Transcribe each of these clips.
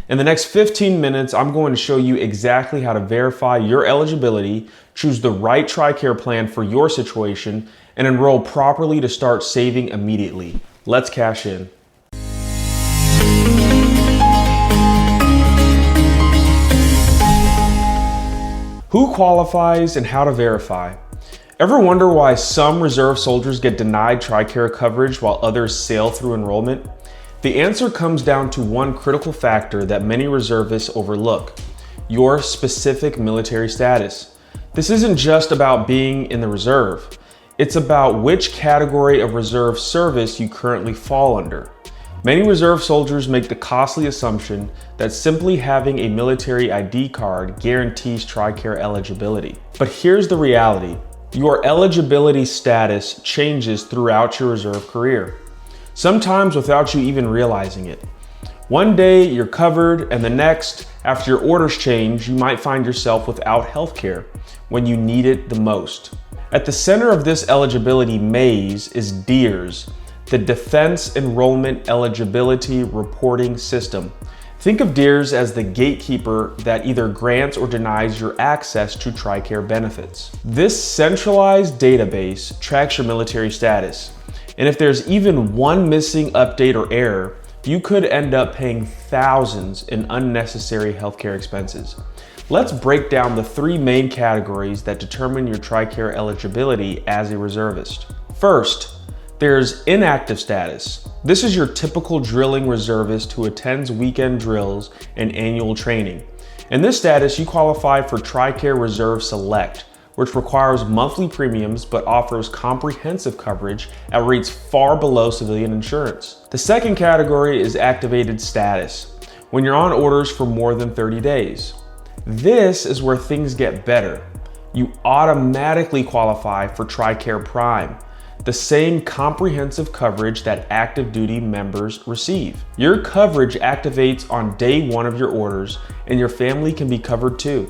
In the next 15 minutes, I'm going to show you exactly how to verify your eligibility, choose the right TRICARE plan for your situation, and enroll properly to start saving immediately. Let's cash in. Who qualifies and how to verify? Ever wonder why some reserve soldiers get denied TRICARE coverage while others sail through enrollment? The answer comes down to one critical factor that many reservists overlook: your specific military status. This isn't just about being in the reserve. It's about which category of reserve service you currently fall under. Many reserve soldiers make the costly assumption that simply having a military ID card guarantees TRICARE eligibility. But here's the reality: your eligibility status changes throughout your reserve career, sometimes without you even realizing it. One day you're covered, and the next, after your orders change, you might find yourself without health care when you need it the most. At the center of this eligibility maze is DEERS, the Defense Enrollment Eligibility Reporting System. Think of DEERS as the gatekeeper that either grants or denies your access to TRICARE benefits. This centralized database tracks your military status, and if there's even one missing update or error, you could end up paying thousands in unnecessary healthcare expenses. Let's break down the three main categories that determine your TRICARE eligibility as a reservist. First, there's inactive status. This is your typical drilling reservist who attends weekend drills and annual training. In this status, you qualify for TRICARE Reserve Select, which requires monthly premiums but offers comprehensive coverage at rates far below civilian insurance. The second category is activated status, when you're on orders for more than 30 days. This is where things get better. You automatically qualify for TRICARE Prime, the same comprehensive coverage that active duty members receive. Your coverage activates on day one of your orders, and your family can be covered too,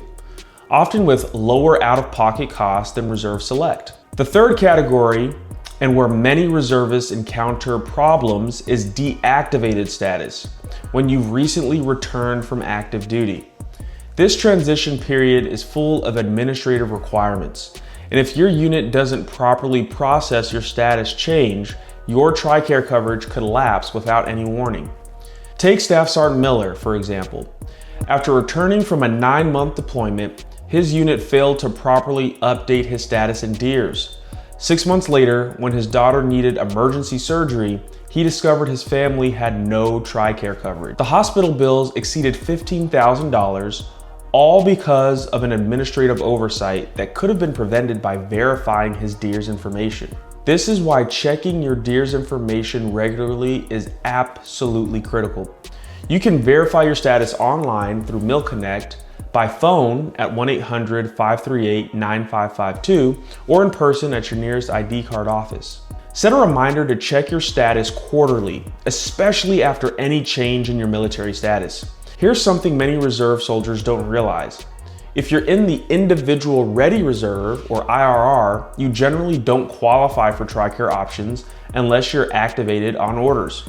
often with lower out-of-pocket costs than Reserve Select. The third category, and where many reservists encounter problems, is deactivated status, when you've recently returned from active duty. This transition period is full of administrative requirements, and if your unit doesn't properly process your status change, your TRICARE coverage could lapse without any warning. Take Staff Sergeant Miller, for example. After returning from a 9-month deployment, his unit failed to properly update his status in DEERS. 6 months later, when his daughter needed emergency surgery, he discovered his family had no TRICARE coverage. The hospital bills exceeded $15,000, all because of an administrative oversight that could have been prevented by verifying his DEERS information. This is why checking your DEERS information regularly is absolutely critical. You can verify your status online through MilConnect, by phone at 1-800-538-9552, or in person at your nearest ID card office. Set a reminder to check your status quarterly, especially after any change in your military status. Here's something many reserve soldiers don't realize. If you're in the Individual Ready Reserve, or IRR, you generally don't qualify for TRICARE options unless you're activated on orders.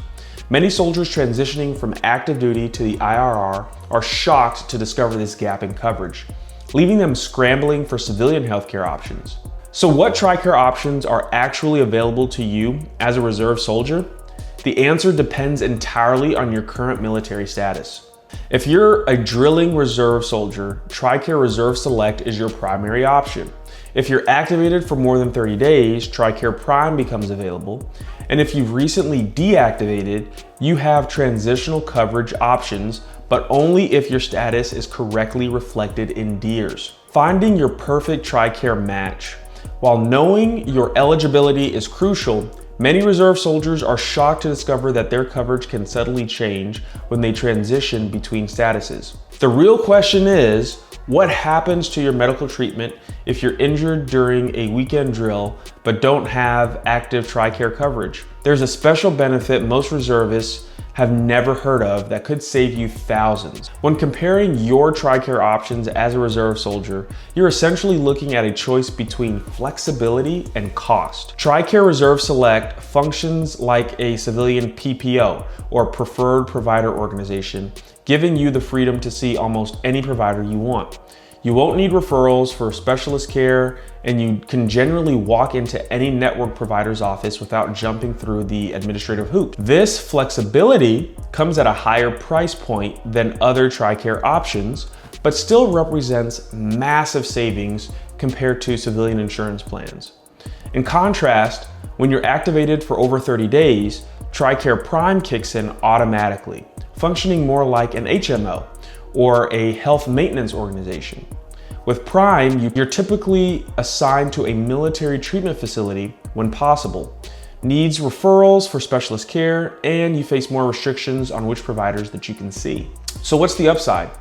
Many soldiers transitioning from active duty to the IRR are shocked to discover this gap in coverage, leaving them scrambling for civilian healthcare options. So what TRICARE options are actually available to you as a reserve soldier? The answer depends entirely on your current military status. If you're a drilling reserve soldier, TRICARE Reserve Select is your primary option. If you're activated for more than 30 days, TRICARE Prime becomes available. And if you've recently deactivated, you have transitional coverage options, but only if your status is correctly reflected in DEERS. Finding your perfect TRICARE match. While knowing your eligibility is crucial, many reserve soldiers are shocked to discover that their coverage can suddenly change when they transition between statuses. The real question is, what happens to your medical treatment if you're injured during a weekend drill but don't have active TRICARE coverage? There's a special benefit most reservists have never heard of that could save you thousands. When comparing your TRICARE options as a reserve soldier, you're essentially looking at a choice between flexibility and cost. TRICARE Reserve Select functions like a civilian PPO or preferred provider organization, giving you the freedom to see almost any provider you want. You won't need referrals for specialist care, and you can generally walk into any network provider's office without jumping through the administrative hoop. This flexibility comes at a higher price point than other TRICARE options, but still represents massive savings compared to civilian insurance plans. In contrast, when you're activated for over 30 days, TRICARE Prime kicks in automatically, functioning more like an HMO or a health maintenance organization. With Prime, you're typically assigned to a military treatment facility when possible, needs referrals for specialist care, and you face more restrictions on which providers that you can see. So what's the upside?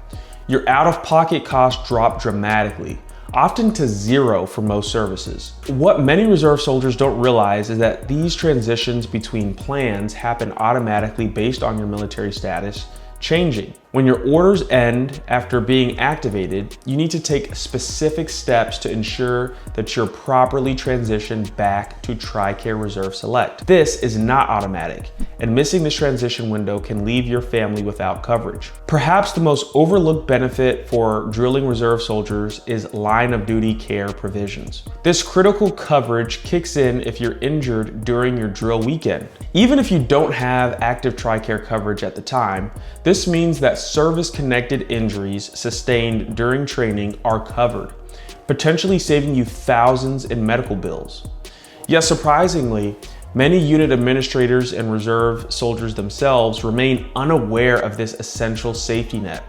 Your out-of-pocket costs drop dramatically, often to zero for most services. What many reserve soldiers don't realize is that these transitions between plans happen automatically based on your military status changing. When your orders end after being activated, you need to take specific steps to ensure that you're properly transitioned back to TRICARE Reserve Select. This is not automatic, and missing this transition window can leave your family without coverage. Perhaps the most overlooked benefit for drilling reserve soldiers is line of duty care provisions. This critical coverage kicks in if you're injured during your drill weekend. Even if you don't have active TRICARE coverage at the time, this means that service-connected injuries sustained during training are covered, potentially saving you thousands in medical bills. Yet surprisingly, many unit administrators and reserve soldiers themselves remain unaware of this essential safety net.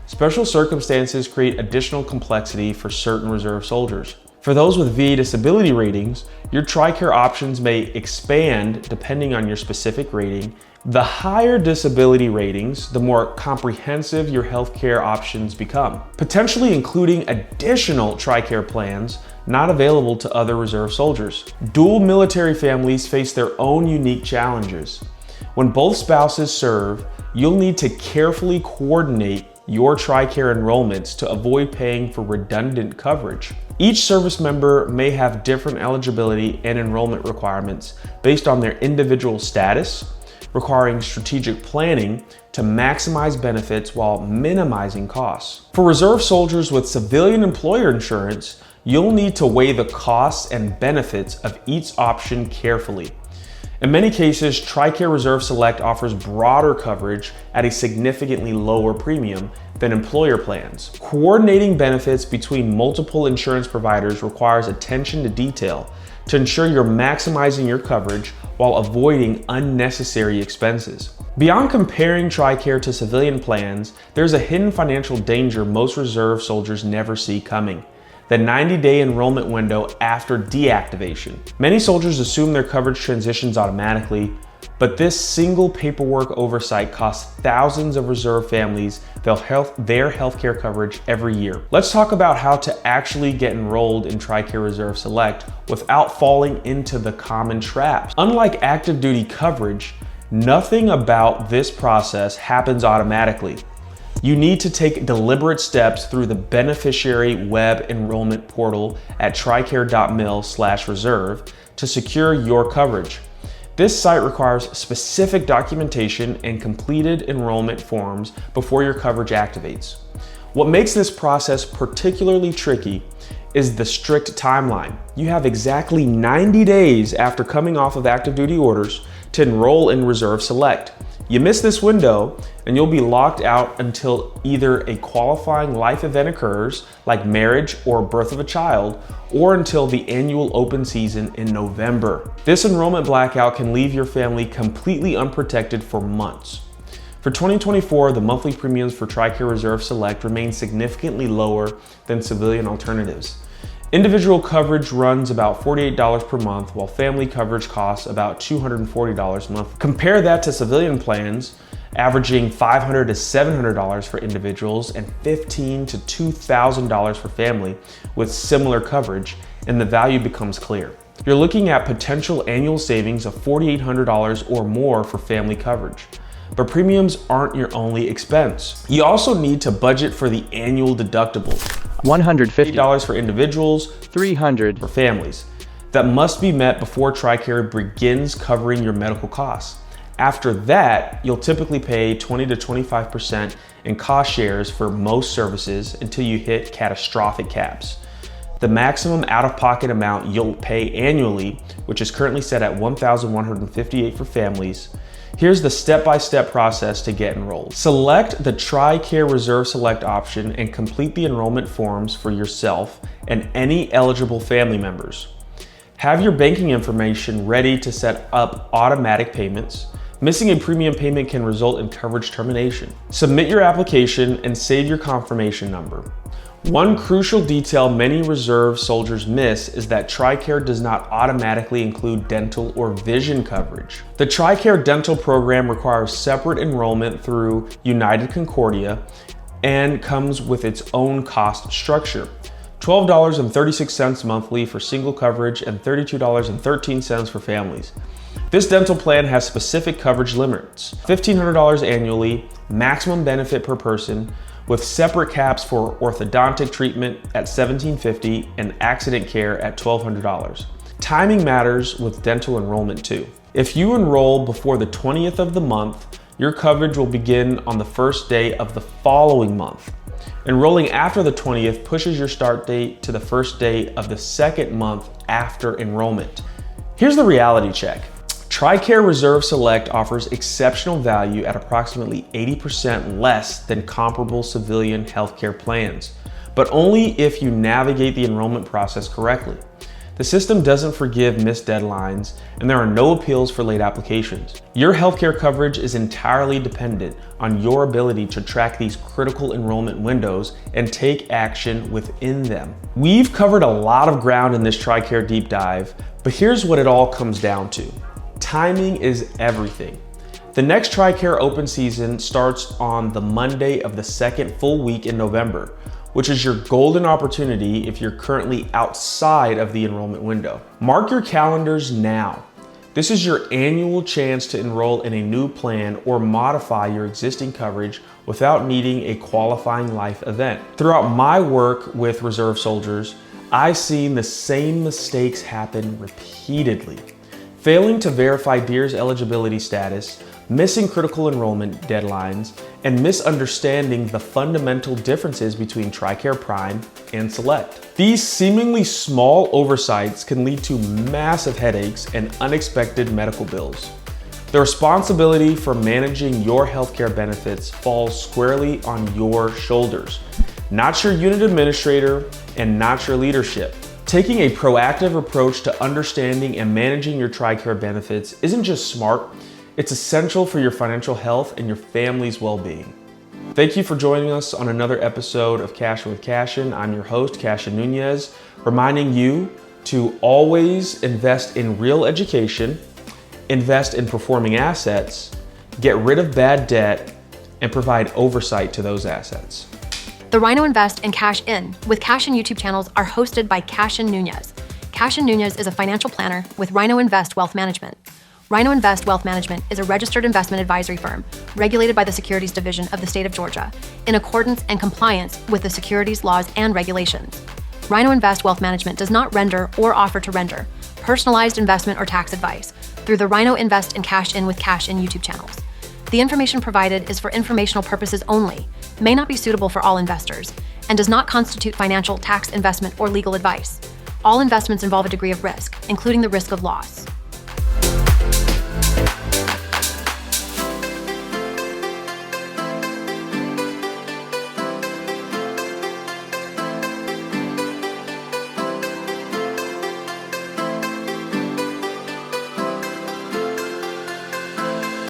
Special circumstances create additional complexity for certain reserve soldiers. For those with VA disability ratings, your TRICARE options may expand depending on your specific rating. The higher disability ratings, the more comprehensive your healthcare options become, potentially including additional TRICARE plans not available to other reserve soldiers. Dual military families face their own unique challenges. When both spouses serve, you'll need to carefully coordinate your TRICARE enrollments to avoid paying for redundant coverage. Each service member may have different eligibility and enrollment requirements based on their individual status, requiring strategic planning to maximize benefits while minimizing costs. For reserve soldiers with civilian employer insurance, you'll need to weigh the costs and benefits of each option carefully. In many cases, TRICARE Reserve Select offers broader coverage at a significantly lower premium than employer plans. Coordinating benefits between multiple insurance providers requires attention to detail to ensure you're maximizing your coverage while avoiding unnecessary expenses. Beyond comparing TRICARE to civilian plans, there's a hidden financial danger most reserve soldiers never see coming: the 90-day enrollment window after deactivation. Many soldiers assume their coverage transitions automatically, but this single paperwork oversight costs thousands of reserve families their healthcare coverage every year. Let's talk about how to actually get enrolled in TRICARE Reserve Select without falling into the common traps. Unlike active duty coverage, nothing about this process happens automatically. You need to take deliberate steps through the beneficiary web enrollment portal at tricare.mil/reserve to secure your coverage. This site requires specific documentation and completed enrollment forms before your coverage activates. What makes this process particularly tricky is the strict timeline. You have exactly 90 days after coming off of active duty orders to enroll in Reserve Select. You miss this window and you'll be locked out until either a qualifying life event occurs, like marriage or birth of a child, or until the annual open season in November. This enrollment blackout can leave your family completely unprotected for months. For 2024, the monthly premiums for TRICARE Reserve Select remain significantly lower than civilian alternatives. Individual coverage runs about $48 per month, while family coverage costs about $240 a month. Compare that to civilian plans, averaging $500 to $700 for individuals and $15,000 to $2,000 for family with similar coverage, and the value becomes clear. You're looking at potential annual savings of $4,800 or more for family coverage. but premiums aren't your only expense. You also need to budget for the annual deductible, $150 for individuals, $300 for families, that must be met before TRICARE begins covering your medical costs. After that, you'll typically pay 20 to 25% in cost shares for most services until you hit catastrophic caps. The maximum out-of-pocket amount you'll pay annually, which is currently set at $1,158 for families. Here's the step-by-step process to get enrolled. Select the TRICARE Reserve Select option and complete the enrollment forms for yourself and any eligible family members. Have your banking information ready to set up automatic payments. Missing a premium payment can result in coverage termination. Submit your application and save your confirmation number. One crucial detail many reserve soldiers miss is that TRICARE does not automatically include dental or vision coverage. The TRICARE dental program requires separate enrollment through United Concordia and comes with its own cost structure. $12.36 monthly for single coverage and $32.13 for families. This dental plan has specific coverage limits: $1,500 annually, maximum benefit per person, with separate caps for orthodontic treatment at $1,750 and accident care at $1,200. Timing matters with dental enrollment too. If you enroll before the 20th of the month, your coverage will begin on the first day of the following month. Enrolling after the 20th pushes your start date to the first day of the second month after enrollment. Here's the reality check. TRICARE Reserve Select offers exceptional value at approximately 80% less than comparable civilian healthcare plans, but only if you navigate the enrollment process correctly. The system doesn't forgive missed deadlines, and there are no appeals for late applications. Your healthcare coverage is entirely dependent on your ability to track these critical enrollment windows and take action within them. We've covered a lot of ground in this TRICARE deep dive, but here's what it all comes down to. Timing is everything. The next TRICARE open season starts on the Monday of the second full week in November, which is your golden opportunity if you're currently outside of the enrollment window. Mark your calendars now. This is your annual chance to enroll in a new plan or modify your existing coverage without needing a qualifying life event. Throughout my work with reserve soldiers, I've seen the same mistakes happen repeatedly. Failing to verify DEER's eligibility status, missing critical enrollment deadlines, and misunderstanding the fundamental differences between TRICARE Prime and Select. These seemingly small oversights can lead to massive headaches and unexpected medical bills. The responsibility for managing your healthcare benefits falls squarely on your shoulders, not your unit administrator and not your leadership. Taking a proactive approach to understanding and managing your TRICARE benefits isn't just smart, it's essential for your financial health and your family's well-being. Thank you for joining us on another episode of Cassian with Cassian. I'm your host, Cassian Nuñez, reminding you to always invest in real education, invest in performing assets, get rid of bad debt, and provide oversight to those assets. The RINO Invest and Cash In with Cassian YouTube channels are hosted by Cassian Nuñez. Cassian Nuñez is a financial planner with RINO INVEST Wealth Management. RINO INVEST Wealth Management is a registered investment advisory firm regulated by the Securities Division of the state of Georgia in accordance and compliance with the securities laws and regulations. RINO INVEST Wealth Management does not render or offer to render personalized investment or tax advice through the RINO Invest and Cash In with Cash In YouTube channels. The information provided is for informational purposes only, may not be suitable for all investors, and does not constitute financial, tax, investment, or legal advice. All investments involve a degree of risk, including the risk of loss.